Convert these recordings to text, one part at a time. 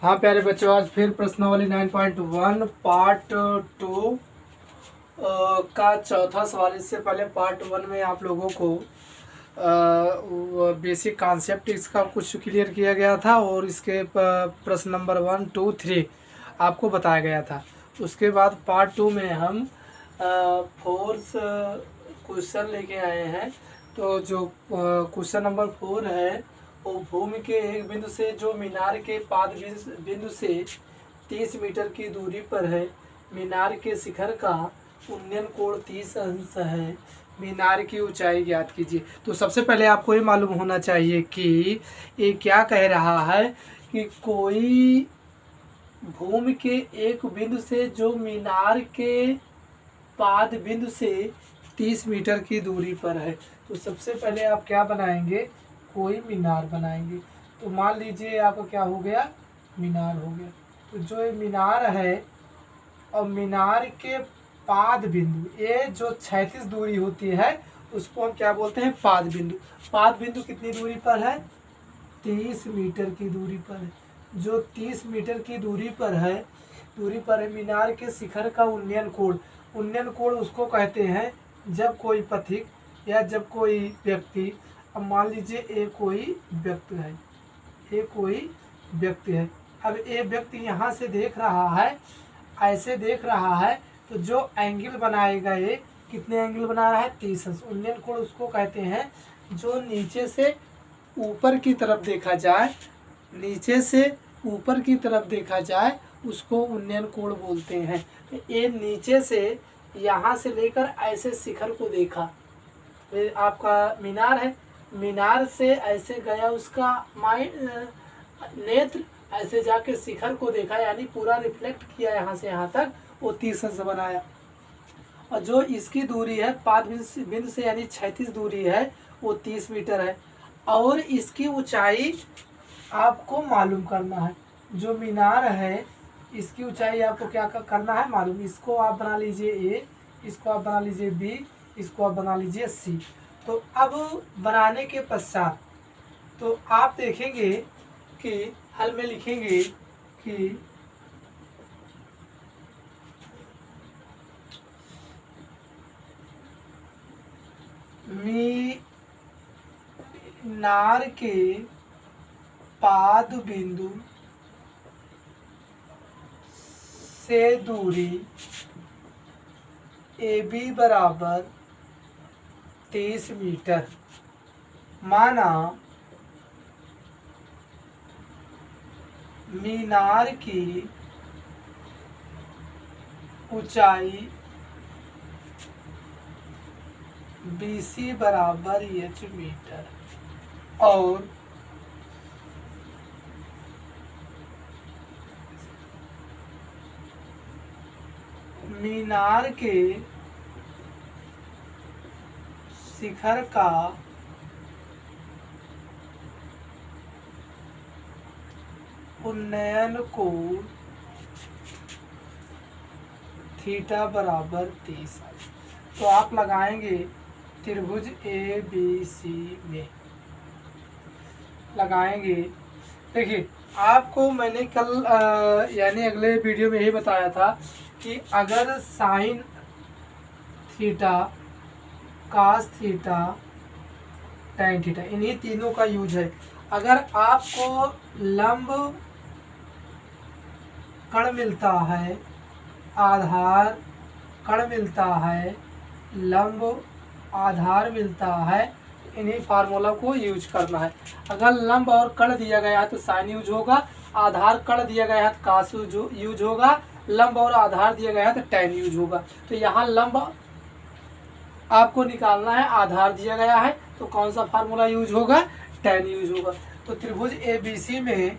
हाँ प्यारे बच्चों, आज फिर प्रश्नावली 9.1 पार्ट 2 का चौथा सवाल। इससे पहले पार्ट 1 में आप लोगों को बेसिक कॉन्सेप्ट इसका कुछ क्लियर किया गया था और इसके प्रश्न नंबर 1, 2, 3 आपको बताया गया था। उसके बाद पार्ट 2 में हम फोर्स क्वेश्चन लेके आए हैं। तो जो क्वेश्चन नंबर 4 है वो भूमि के एक बिंदु से जो मीनार के पाद बिंदु से 30 मीटर की दूरी पर है। मीनार के शिखर का उन्नयन कोण 30 अंश है। मीनार की ऊंचाई ज्ञात कीजिए। तो सबसे पहले आपको ये मालूम होना चाहिए कि ये क्या कह रहा है कि कोई भूमि के एक बिंदु से जो मीनार के पाद बिंदु से 30 मीटर की दूरी पर है। तो सबसे पहले आप क्या बनाएंगे, कोई मीनार बनाएंगे। तो मान लीजिए आपका क्या हो गया, मीनार हो गया। तो जो ये मीनार है और मीनार के पाद बिंदु, ये जो 36 दूरी होती है उसको हम क्या बोलते हैं, पाद बिंदु। पाद बिंदु कितनी दूरी पर है, 30 मीटर की दूरी पर है। जो 30 मीटर की दूरी पर है मीनार के शिखर का उन्नयन कोण। उन्नयन कोण उसको कहते हैं जब कोई पथिक या जब कोई व्यक्ति, अब मान लीजिए ये कोई व्यक्ति है, अब ये व्यक्ति यहाँ से देख रहा है, ऐसे देख रहा है, तो जो एंगल बनाएगा ये कितने एंगल बना रहा है, 30 अंश। उन्नयन कोण उसको कहते हैं जो नीचे से ऊपर की तरफ देखा जाए, नीचे से ऊपर की तरफ देखा जाए उसको उन्नयन कोण बोलते हैं। ये नीचे से यहाँ से लेकर ऐसे शिखर को देखा, ये आपका मीनार है, मीनार से ऐसे गया उसका नेत्र, ऐसे जाके शिखर को देखा, यानी पूरा रिफ्लेक्ट किया यहाँ से यहाँ तक, वो 30 अंश बनाया। और जो इसकी दूरी है पाद बिंदु से यानी 36 दूरी है वो 30 मीटर है। और इसकी ऊंचाई आपको मालूम करना है। जो मीनार है इसकी ऊंचाई आपको क्या करना है, मालूम। इसको आप बना लीजिए ए, इसको आप बना लीजिए बी, इसको आप बना लीजिए सी। तो अब बनाने के पश्चात तो आप देखेंगे कि हल में लिखेंगे कि मीनार के पाद बिंदु से दूरी AB बराबर 30 मीटर। माना मीनार की ऊंचाई BC बराबर H मीटर और मीनार के शिखर का उन्नयन कोण थीटा बराबर 30। तो आप लगाएंगे त्रिभुज ABC में लगाएंगे। देखिए आपको मैंने कल यानी अगले वीडियो में यही बताया था कि अगर sine theta, cos theta, tan theta, इन्हीं तीनों का यूज है। अगर आपको लंब कण मिलता है, आधार कण मिलता है, लंब आधार मिलता है, इन्हीं फार्मूला को यूज करना है। अगर लंब और कण दिया गया है तो साइन यूज होगा, आधार कण दिया गया है तो कास यूज होगा, लंब और आधार दिया गया है तो टैन यूज होगा। तो यहाँ लंब आपको निकालना है, आधार दिया गया है तो कौन सा फार्मूला यूज होगा, टैन यूज होगा। तो त्रिभुज ABC में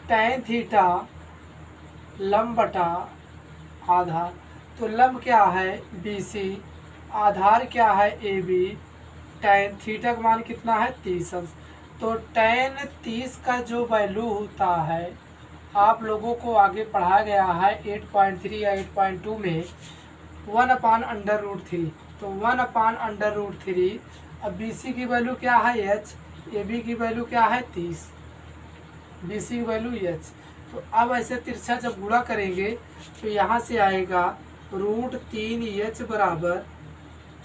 टैन थीटा लंब बटा आधार, तो लंब क्या है BC, आधार क्या है AB, टैन थीटा का मान कितना है 30 अंश। तो टैन 30 का जो वैल्यू होता है आप लोगों को आगे पढ़ाया गया है 8.3 या 8.2 में 1/√3। तो 1/√3। अब BC की वैल्यू क्या है H, AB की वैल्यू क्या है 30। बी सी की वैल्यू एच। तो अब ऐसे तिरछा जब गुणा करेंगे तो यहाँ से आएगा √3h बराबर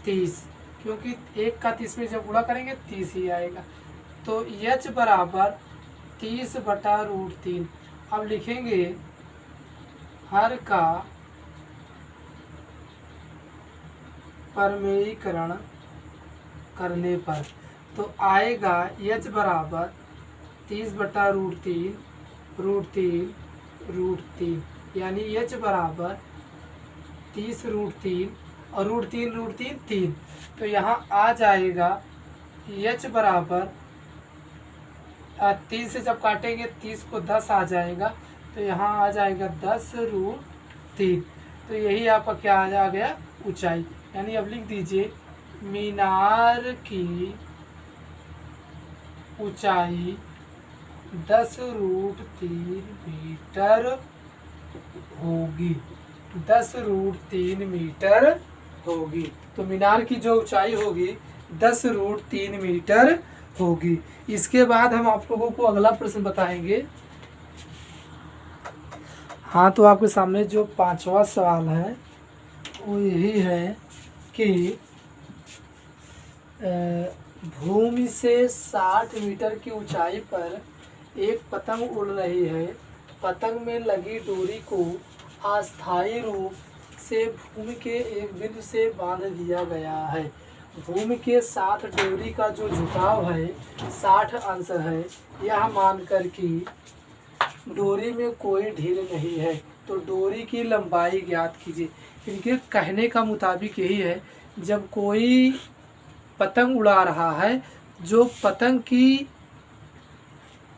30, क्योंकि 1 का 30 में जब गुणा करेंगे 30 ही आएगा। तो h बराबर 30/√3। अब लिखेंगे हर का परमेयीकरण करने पर तो आएगा h बराबर 30/√3 √3 यानी h बराबर 30√3 और √3 3। तो यहाँ आ जाएगा h बराबर 3 से जब काटेंगे 30 को 10 आ जाएगा, तो यहाँ आ जाएगा 10√3। तो यही आपका क्या आ गया ऊंचाई। यानी अब लिख दीजिए मीनार की ऊंचाई 10√3 मीटर होगी। 10√3 मीटर होगी। तो मीनार की जो ऊंचाई होगी 10√3 मीटर होगी। इसके बाद हम आप लोगों को अगला प्रश्न बताएंगे। हाँ, तो आपके सामने जो 5वां सवाल है वो यही है कि भूमि से 60 मीटर की ऊंचाई पर एक पतंग उड़ रही है। पतंग में लगी डोरी को अस्थायी रूप से भूमि के एक बिंदु से बांध दिया गया है। भूमि के साथ डोरी का जो झुकाव है 60 अंश है, यह मानकर कि डोरी में कोई ढील नहीं है, तो डोरी की लंबाई ज्ञात कीजिए। इनके कहने का मुताबिक यही है, जब कोई पतंग उड़ा रहा है, जो पतंग की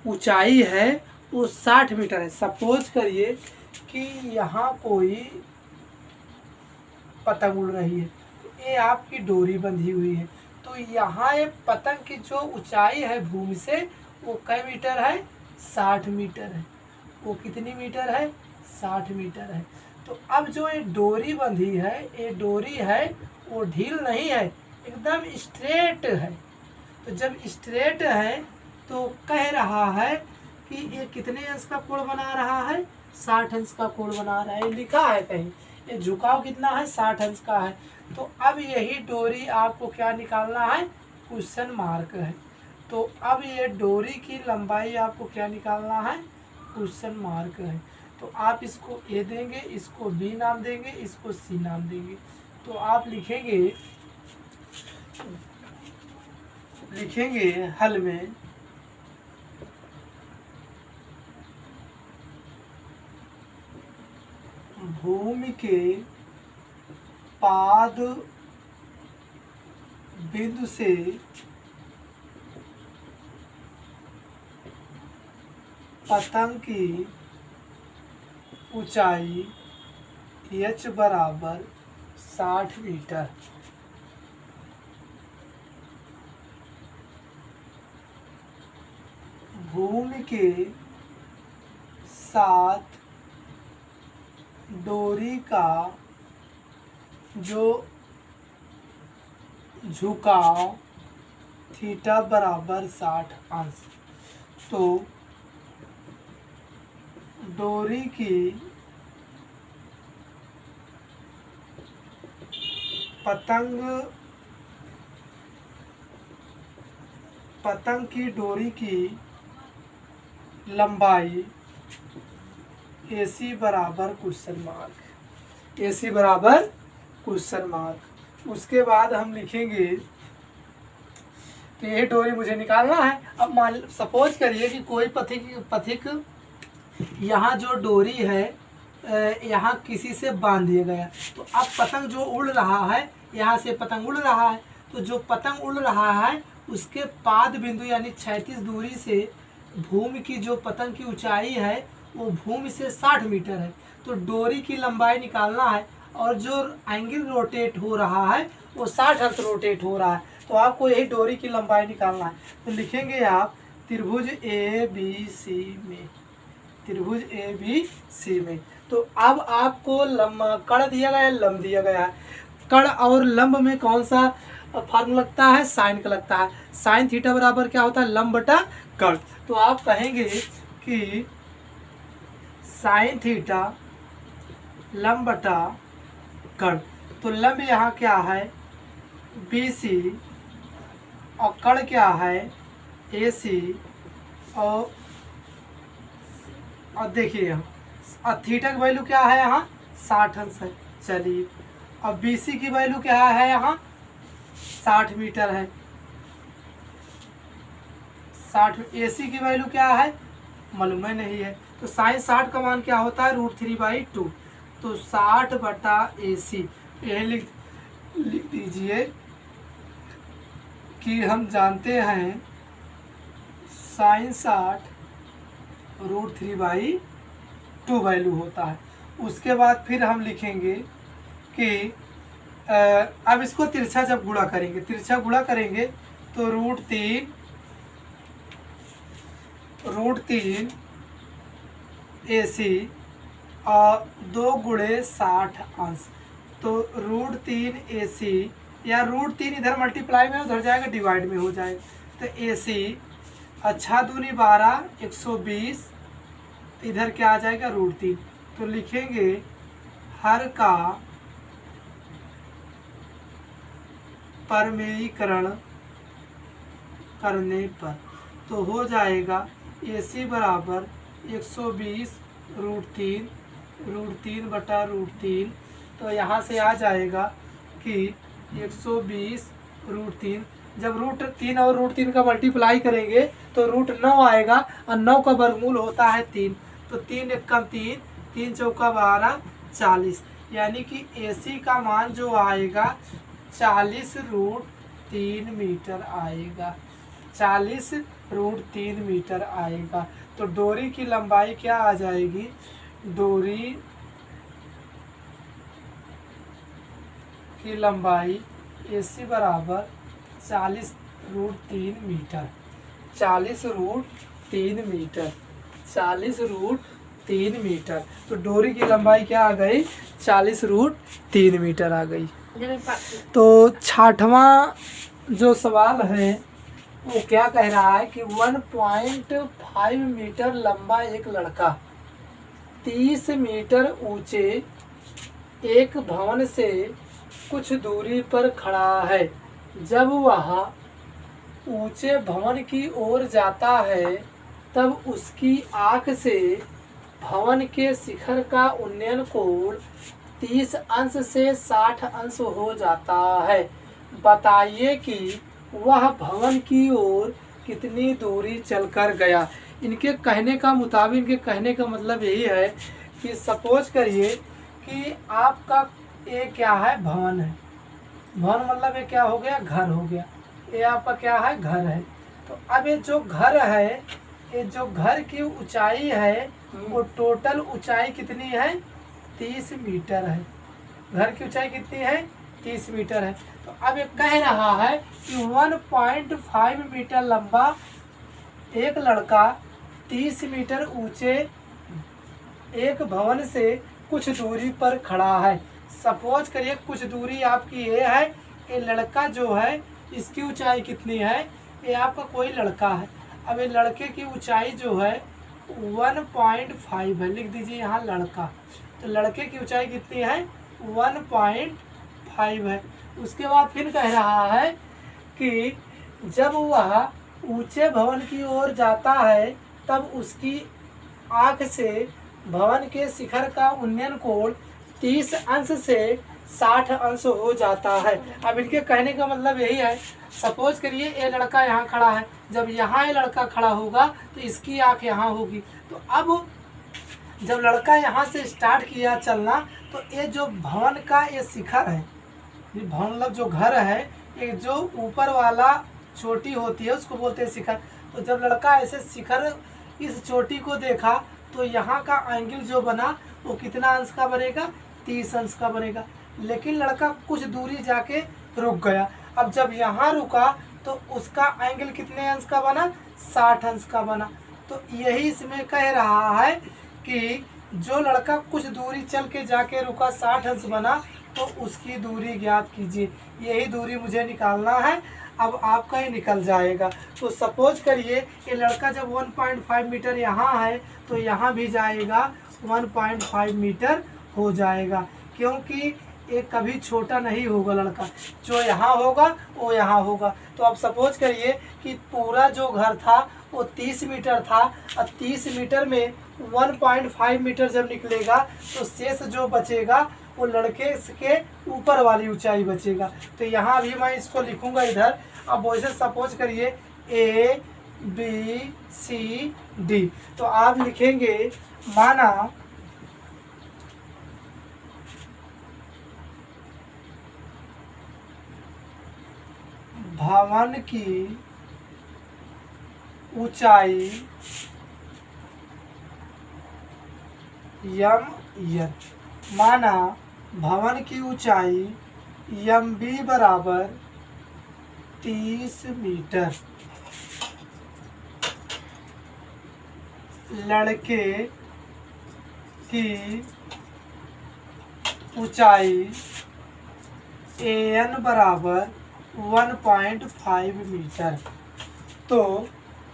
ऊंचाई है वो 60 मीटर है। सपोज करिए कि यहाँ कोई पतंग उड़ रही है, तो ये आपकी डोरी बंधी हुई है। तो यहाँ ये पतंग की जो ऊंचाई है भूमि से वो कै मीटर है? 60 मीटर है। वो कितनी मीटर है? 60 मीटर है। तो अब जो ये डोरी बंधी है, ये डोरी है वो ढील नहीं है, एकदम स्ट्रेट है। तो जब स्ट्रेट है तो कह रहा है कि ये कितने अंश का कोण बना रहा है? 60 अंश का कोण बना रहा है। लिखा है कहीं, ये झुकाव कितना है? 60 अंश का है। तो अब यही डोरी आपको क्या निकालना है? क्वेश्चन मार्क है। तो अब ये डोरी की लंबाई आपको क्या निकालना है? क्वेश्चन मार्क है। तो आप इसको ए देंगे, इसको बी नाम देंगे, इसको सी नाम देंगे। तो आप लिखेंगे हल में भूमि के पाद बिंदु से पतंग की ऊंचाई h बराबर 60 मीटर। भूमि के साथ डोरी का जो झुकाव थीटा बराबर 60 अंश। तो डोरी की पतंग की डोरी की लंबाई AC बराबर क्वेश्चन मार्क। AC बराबर क्वेश्चन मार्क। उसके बाद हम लिखेंगे कि ये डोरी मुझे निकालना है। अब मान सपोज करिए कि कोई पथिक यहाँ जो डोरी है यहाँ किसी से बांध दिया गया। तो अब पतंग जो उड़ रहा है, यहाँ से पतंग उड़ रहा है, तो जो पतंग उड़ रहा है उसके पाद बिंदु यानी 36 दूरी से भूमि की जो पतंग की ऊंचाई है वो भूमि से 60 मीटर है। तो डोरी की लंबाई निकालना है और जो एंगल रोटेट हो रहा है वो 60 अंश रोटेट हो रहा है। तो आपको यही डोरी की लंबाई निकालना है। तो लिखेंगे आप त्रिभुज ABC में, त्रिभुज ABC में। तो अब आपको कर्ण दिया गया है, लंब दिया गया है। कर्ण और लंब में कौन सा फार्मूला लगता है? साइन का लगता है। साइन थीटा बराबर क्या होता है? लंब बटा कर्ण। तो आप कहेंगे कि साइन थीटा लंब बटा कर्ण। तो लंब यहाँ क्या है BC और कर्ण क्या है AC और देखिए यहाँ थीटा की वैल्यू क्या है यहाँ 60 अंश है। चलिए अब BC की वैल्यू क्या है यहाँ 60 मीटर है। 60 AC की वैल्यू क्या है मालूम ही नहीं है। तो साइन 60 का मान क्या होता है √3/2। तो 60 बटा AC यही लिख दीजिए कि हम जानते हैं साइन 60 √3/2 वैल्यू होता है। उसके बाद फिर हम लिखेंगे कि अब इसको तिरछा जब गुणा करेंगे, तिरछा गुणा करेंगे तो √3 AC और 2 गुणे 60 अंश। तो √3 AC या √3 इधर मल्टीप्लाई में उधर जाएगा डिवाइड में हो जाएगा। तो AC अच्छा दूनी 12 120 इधर क्या आ जाएगा √3। तो लिखेंगे हर का परमेयीकरण करने पर तो हो जाएगा AC बराबर 120 √3 बटा √3। तो यहाँ से आ जाएगा कि 120 √3 जब √3 और √3 का मल्टीप्लाई करेंगे तो √9 आएगा और 9 का वर्गमूल होता है 3। तो 3 एकम 3, 3 चौका 12 40, यानी कि AC का मान जो आएगा 40 √3 मीटर आएगा। 40 √3 मीटर आएगा। तो डोरी की लंबाई क्या आ जाएगी डोरी की लंबाई AC बराबर 40 √3 मीटर। 40 √3 metre 40 √3 metre. तो डोरी की लंबाई क्या आ गई 40 √3 मीटर आ गई। तो 60वां जो सवाल है वो क्या कह रहा है कि 1.5 मीटर लंबा एक लड़का 30 मीटर ऊंचे एक भवन से कुछ दूरी पर खड़ा है। जब वह ऊंचे भवन की ओर जाता है तब उसकी आँख से भवन के शिखर का उन्नयन कोण 30 अंश से 60 अंश हो जाता है। बताइए कि वह भवन की ओर कितनी दूरी चलकर गया। इनके कहने का मुताबिक इनके कहने का मतलब यही है कि सपोज करिए कि आपका ये क्या है भवन है। भवन मतलब ये क्या हो गया घर हो गया। ये आपका क्या है घर है। तो अब ये जो घर है ये जो घर की ऊंचाई है वो टोटल ऊंचाई कितनी है 30 मीटर है। घर की ऊंचाई कितनी है 30 मीटर है। तो अब ये कह रहा है कि 1.5 मीटर लंबा एक लड़का 30 मीटर ऊंचे एक भवन से कुछ दूरी पर खड़ा है। सपोज करिए कुछ दूरी आपकी ये है। ये लड़का जो है इसकी ऊंचाई कितनी है ये आपका कोई लड़का है। अब ये लड़के की ऊंचाई जो है 1.5 है। लिख दीजिए यहाँ लड़का। तो लड़के की ऊंचाई कितनी है 1.5 है। उसके बाद फिर कह रहा है कि जब वह ऊंचे भवन की ओर जाता है तब उसकी आँख से भवन के शिखर का उन्नयन कोण 30 अंश से 60 अंश हो जाता है। अब इनके कहने का मतलब यही है। सपोज करिए ये लड़का यहाँ खड़ा है। जब यहाँ ये लड़का खड़ा होगा तो इसकी आँख यहाँ होगी। तो अब जब लड़का यहाँ से स्टार्ट किया चलना तो ये जो भवन का ये शिखर है, ये भवन मतलब जो घर है, ये जो ऊपर वाला चोटी होती है उसको बोलते हैं शिखर। तो जब लड़का ऐसे शिखर इस चोटी को देखा तो यहाँ का एंगल जो बना वो कितना अंश का बनेगा 30 अंश का बनेगा। लेकिन लड़का कुछ दूरी जाके रुक गया। अब जब यहाँ रुका तो उसका एंगल कितने अंश का बना 60 अंश का बना। तो यही इसमें कह रहा है कि जो लड़का कुछ दूरी चल के जाके रुका 60 अंश बना तो उसकी दूरी ज्ञात कीजिए। यही दूरी मुझे निकालना है। अब आपका ये निकल जाएगा। तो सपोज करिए ये लड़का जब 1.5 मीटर यहाँ है तो यहाँ भी जाएगा 1.5 मीटर हो जाएगा, क्योंकि ये कभी छोटा नहीं होगा लड़का, जो यहाँ होगा वो यहाँ होगा। तो अब सपोज करिए कि पूरा जो घर था वो 30 मीटर था, और 30 मीटर में 1.5 मीटर जब निकलेगा तो शेष जो बचेगा वो लड़के के ऊपर वाली ऊंचाई बचेगा। तो यहाँ भी मैं इसको लिखूँगा इधर। अब वैसे सपोज करिए A B C D, तो आप लिखेंगे माना भवन की ऊंचाई यम, माना भवन की ऊंचाई MB बराबर 30 मीटर, लड़के की ऊंचाई AN बराबर 1.5 मीटर। तो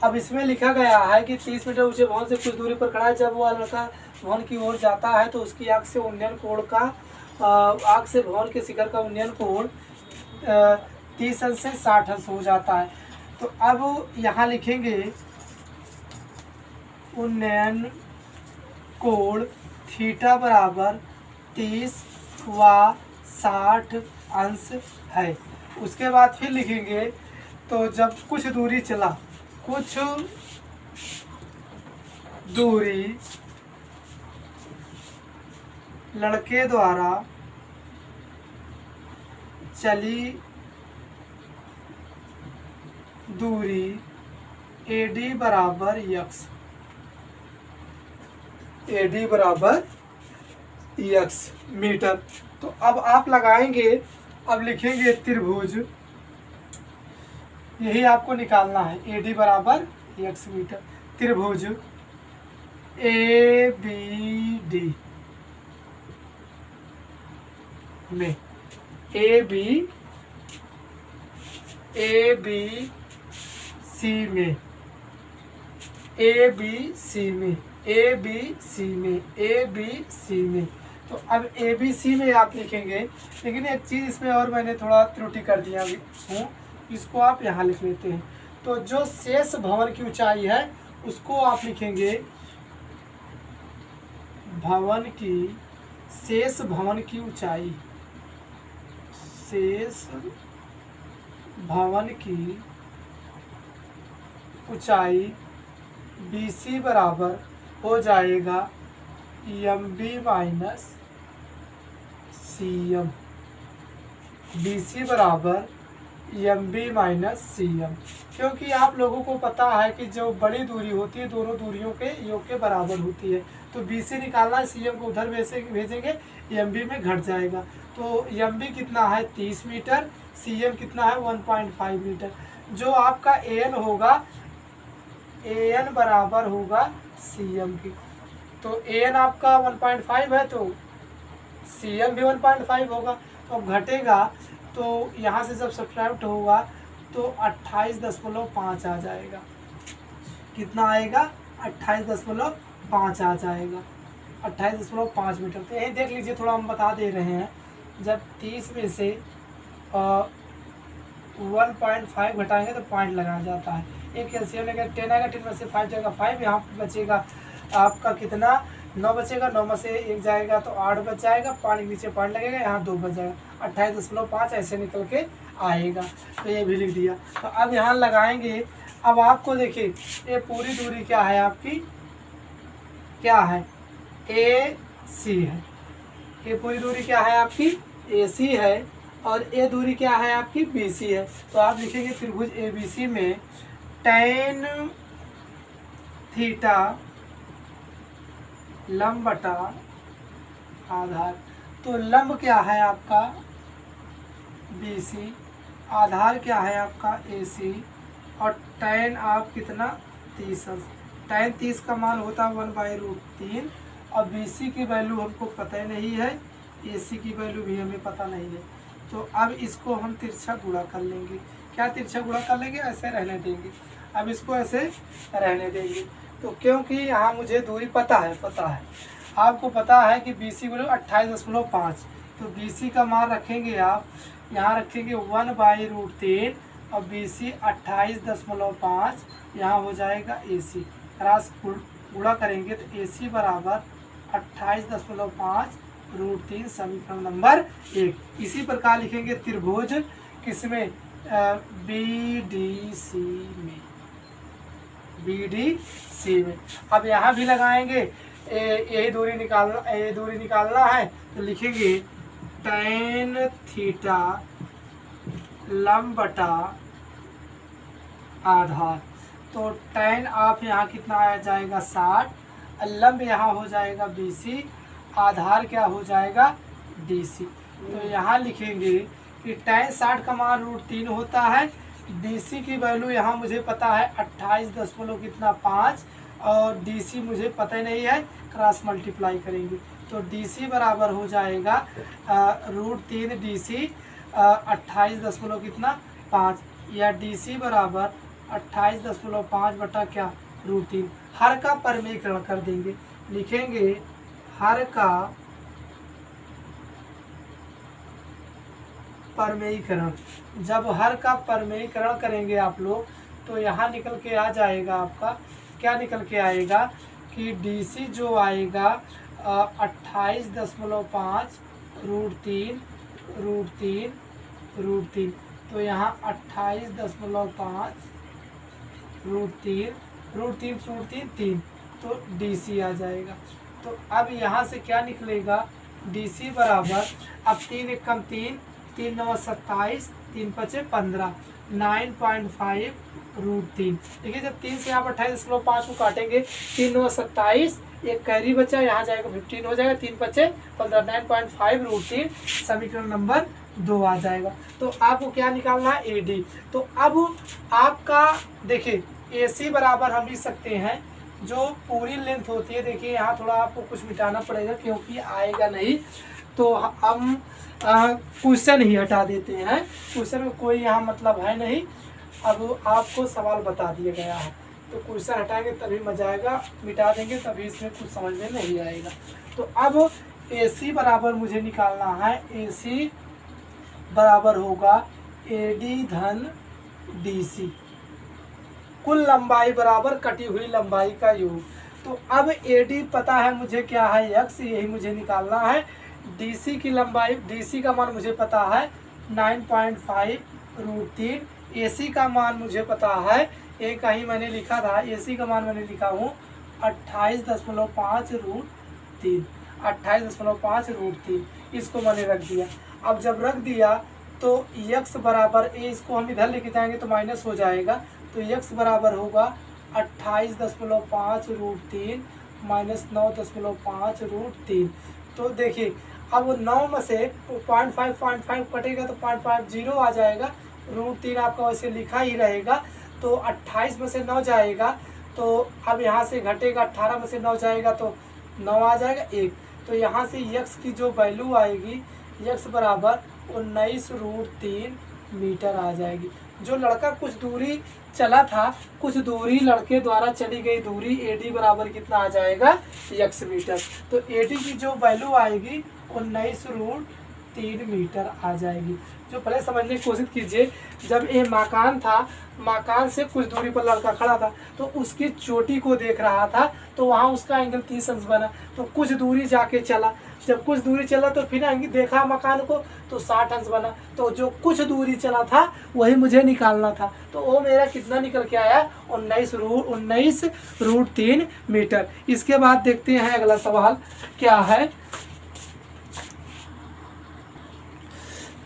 अब इसमें लिखा गया है कि 30 मीटर ऊंचे भवन से कुछ दूरी पर खड़ा है। जब वह लड़का भवन की ओर जाता है तो उसकी आँख से उन्नयन कोण का आँख से भवन के शिखर का उन्नयन कोण 30 अंश से 60 अंश हो जाता है। तो अब यहाँ लिखेंगे उन्नयन कोण थीटा बराबर 30 व 60 अंश है। उसके बाद फिर लिखेंगे तो जब कुछ दूरी चला, कुछ दूरी लड़के द्वारा चली दूरी AD बराबर x, AD बराबर x मीटर। तो अब आप लगाएंगे, अब लिखेंगे त्रिभुज, यही आपको निकालना है, AD बराबर x मीटर। त्रिभुज ABD में ABC में ABC में। तो अब ABC में आप लिखेंगे, लेकिन एक चीज़ इसमें और मैंने थोड़ा त्रुटि कर दिया हूँ, इसको आप यहाँ लिख लेते हैं। तो जो शेष भवन की ऊंचाई है उसको आप लिखेंगे भवन की शेष भवन की ऊंचाई, शेष भवन की ऊंचाई BC बराबर हो जाएगा MB माइनस CM, BC बराबर MB माइनस CM। क्योंकि आप लोगों को पता है कि जो बड़ी दूरी होती है दोनों दूरियों के योग के बराबर होती है। तो BC निकालना है, CM को उधर भेजेंगे, MB में घट जाएगा। तो MB कितना है 30 मीटर, CM कितना है 1.5 मीटर। जो आपका AN होगा, AN बराबर होगा CM की। तो AN आपका 1.5 है तो CM भी 1.5 होगा। तो अब घटेगा तो यहाँ से जब सब्ट्रैक्ट होगा तो 28.5 आ जाएगा। कितना आएगा 28.5 आ जाएगा, 28.5 मीटर। तो यही देख लीजिए, थोड़ा हम बता दे रहे हैं। जब 30 में से 1.5 घटाएंगे तो पॉइंट लगाया जाता है। एक कैल्शियम लेकर 10 आएगा, 10 में से 5 जाएगा 5, यहाँ बचेगा आपका कितना 9 बचेगा, 9 में से 1 जाएगा तो 8 बच जाएगा, पानी के नीचे पॉइंट लगेगा, यहाँ 2 बच जाएगा, 28.5 ऐसे निकल के आएगा। तो ये भी लिख दिया। तो अब यहाँ लगाएंगे। अब आपको देखिए ये पूरी दूरी क्या है आपकी, क्या है AC है, ये पूरी दूरी क्या है आपकी AC है, और ये दूरी क्या है आपकी BC है। तो आप लिखेंगे त्रिभुज ABC में tan थीटा लंब बटा आधार। तो लंब क्या है आपका BC, आधार क्या है आपका AC, और tan आप कितना 30, tan 30 का मान होता है 1/√3, और BC की वैल्यू हमको पता ही नहीं है, AC की वैल्यू भी हमें पता नहीं है। तो अब इसको हम तिरछा गुणा कर लेंगे। क्या तिरछा गुणा कर लेंगे, ऐसे रहने देंगे। अब इसको ऐसे रहने देंगे। तो क्योंकि यहाँ मुझे दूरी पता है आपको पता है कि BC गुणे 28.5, तो BC का मान रखेंगे आप यहाँ रखेंगे 1/√3 और BC 28.5 यहाँ हो जाएगा AC, क्रॉस गुणा करेंगे तो AC बराबर 28.5√3 समीकरण नंबर 1। इसी प्रकार लिखेंगे त्रिभुज किसमें, BDC में। अब यहाँ भी लगाएंगे, यही दूरी निकालना है तो लिखेंगे tan थीटा लंब बटा आधार। तो tan आप यहाँ कितना आ जाएगा 60, लंब यहाँ हो जाएगा BC, आधार क्या हो जाएगा DC। तो यहाँ लिखेंगे कि tan 60 का मान √3 होता है, DC की वैल्यू यहाँ मुझे पता है 28.5 और DC मुझे पता ही नहीं है, क्रॉस मल्टीप्लाई करेंगे तो DC बराबर हो जाएगा √3 DC 28.5 या DC बराबर 28.5 बटा क्या √3। हर का परमीकरण कर देंगे, लिखेंगे हर का परमेयीकरण। जब हर का परमेयीकरण करेंगे आप लोग तो यहाँ निकल के आ जाएगा, आपका क्या निकल के आएगा कि DC जो आएगा 28.5 √3 तो यहाँ 28.5 √3 तो DC आ जाएगा। तो अब यहाँ से क्या निकलेगा, DC बराबर, अब 3 × 1 = 3, 3 × 9 = 27, 3 × 5 = 15, 9.5 √3। देखिए जब 3 से आप 28.5 को काटेंगे, 3 × 9 = 27, एक कैरी बचा, यहाँ जाएगा 15 हो जाएगा, 3 × 5 = 15, 9.5 √3 समीकरण नंबर 2 आ जाएगा। तो आपको क्या निकालना है, AD। तो अब आपका देखिए AC बराबर हम लिख सकते हैं जो पूरी लेंथ होती है। देखिए यहाँ थोड़ा आपको कुछ मिटाना पड़ेगा क्योंकि आएगा नहीं, तो हम क्वेश्चन ही हटा देते हैं, क्वेश्चन में कोई यहाँ मतलब है नहीं। अब आपको सवाल बता दिया गया है तो क्वेश्चन हटाएंगे तभी मजा आएगा, मिटा देंगे तभी इसमें कुछ समझ में नहीं आएगा। तो अब AC बराबर मुझे निकालना है, AC बराबर होगा AD धन DC, कुल लंबाई बराबर कटी हुई लंबाई का योग। तो अब AD पता है मुझे क्या है, x, यही मुझे निकालना है। DC की लंबाई, DC का मान मुझे पता है 9.5 √3, AC का मान मुझे पता है, एक ही मैंने लिखा था, AC का मान मैंने लिखा हूँ 28.5 √3, इसको मैंने रख दिया। अब जब रख दिया तो x बराबर, इसको हम इधर लेके जाएंगे तो माइनस हो जाएगा, तो x बराबर होगा 28.5 √3 माइनस 9.5 √3। तो देखिए अब 9 में से 0.5 कटेगा तो 0.50 आ जाएगा, √3 आपका वैसे लिखा ही रहेगा। तो 28 में से 9 जाएगा तो अब यहाँ से घटेगा, 18 में से 9 जाएगा तो 9 आ जाएगा 1। तो यहाँ से x की जो वैल्यू आएगी, x बराबर 19 √3 मीटर आ जाएगी। जो लड़का कुछ दूरी चला था, कुछ दूरी लड़के द्वारा चली गई दूरी, AD बराबर कितना आ जाएगा, x मीटर। तो AD की जो वैल्यू आएगी 19 √3 मीटर आ जाएगी। जो पहले समझने की कोशिश कीजिए, जब ये मकान था, मकान से कुछ दूरी पर लड़का खड़ा था तो उसकी चोटी को देख रहा था, तो वहाँ उसका एंगल 30 अंश बना। तो कुछ दूरी जाके चला, जब कुछ दूरी चला तो फिर देखा मकान को तो 60 अंश बना। तो जो कुछ दूरी चला था वही मुझे निकालना था, तो वो मेरा कितना निकल के आया, 19 √3 मीटर। इसके बाद देखते हैं अगला सवाल क्या है।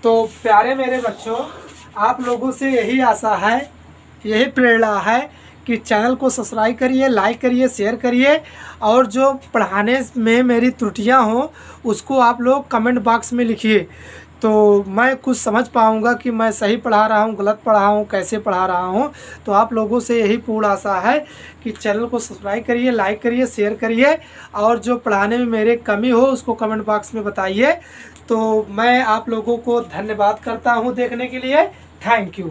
तो प्यारे मेरे बच्चों, आप लोगों से यही आशा है, यही प्रेरणा है कि चैनल को सब्सक्राइब करिए, लाइक करिए, शेयर करिए, और जो पढ़ाने में मेरी त्रुटियां हों उसको आप लोग कमेंट बॉक्स में लिखिए, तो मैं कुछ समझ पाऊंगा कि मैं सही पढ़ा रहा हूं, गलत पढ़ा हूं, कैसे पढ़ा रहा हूं। तो आप लोगों से यही पूर्ण आशा है कि चैनल को सब्सक्राइब करिए, लाइक करिए, शेयर करिए, और जो पढ़ाने में मेरे कमी हो उसको कमेंट बॉक्स में बताइए। तो मैं आप लोगों को धन्यवाद करता हूं देखने के लिए। Thank you.